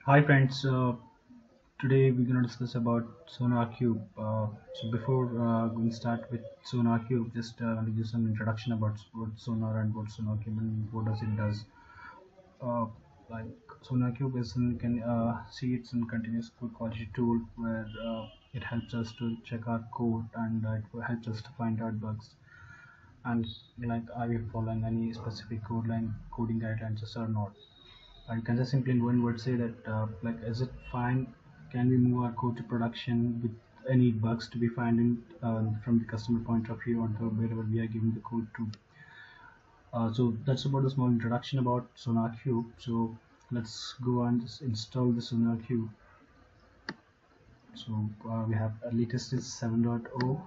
Hi friends, today we're going to discuss about SonarQube. So before we start with SonarQube, just want to give some introduction about what Sonar and what SonarQube and what does it does. Uh, like SonarQube is you can see it's a continuous code quality tool where it helps us to check our code and it helps us to find out bugs. And like, are we following any specific coding guidelines or not? I can just simply in one word say that, like, is it fine? Can we move our code to production with any bugs to be found in from the customer point of view or wherever we are giving the code to? So that's about a small introduction about SonarQube. So let's go and just install the SonarQube. So we have latest is 7.0,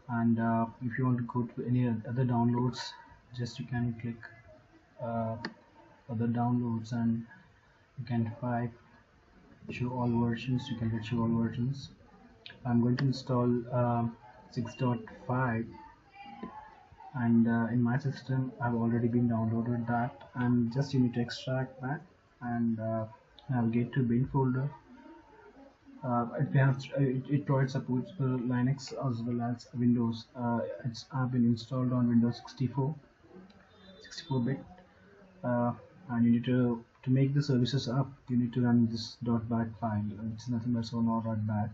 and if you want to go to any other downloads, just you can click uh, other downloads and you can find show all versions. You can get show all versions. I'm going to install 6.5, and in my system I've already been downloaded that, and just you need to extract that and navigate to bin folder. It provides support for Linux as well as Windows. It's been installed on Windows 64-bit, uh, and you need to make the services up. You need to run this .bat file. It's nothing but sonar.bat.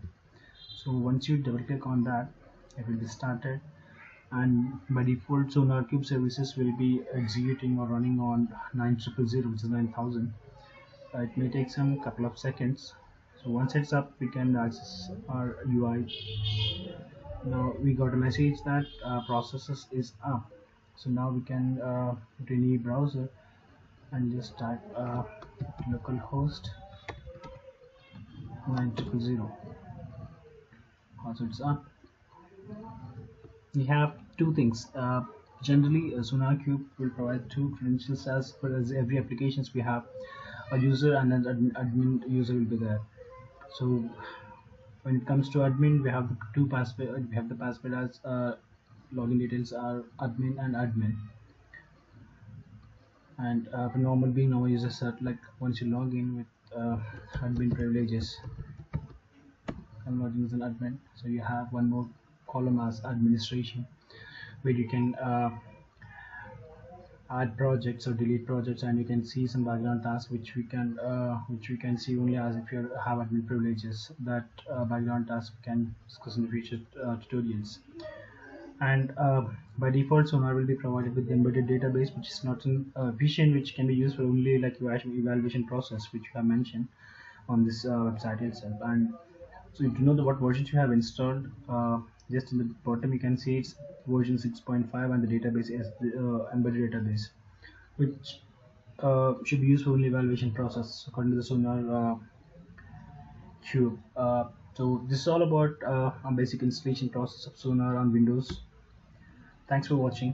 So once you double click on that, it will be started, and by default SonarQube services will be executing or running on 9000, which is 9000. It may take some couple of seconds. So once it's up, we can access our UI. Now we got a message that processes is up. So now we can go to any browser and just type localhost 9000. Also it's up. We have two things. Generally, SonarQube will provide two credentials as per as every applications we have. A user and an admin user will be there. So when it comes to admin, we have the two password. We have the password as login details are admin and admin. And for normal users, like once you log in with admin privileges, I'm logging as an admin. So you have one more column as administration, where you can add projects or delete projects, and you can see some background tasks which we can see only as if you have admin privileges. That background task we can discuss in the future tutorials. And by default Sonar will be provided with the embedded database, which is not efficient, which can be used for only like evaluation process, which we have mentioned on this website itself. And so to know what versions you have installed, just in the bottom you can see it's version 6.5, and the database is the embedded database, which should be used for only evaluation process according to the Sonar Cube. So this is all about a basic installation process of Sonar on Windows. Thanks for watching.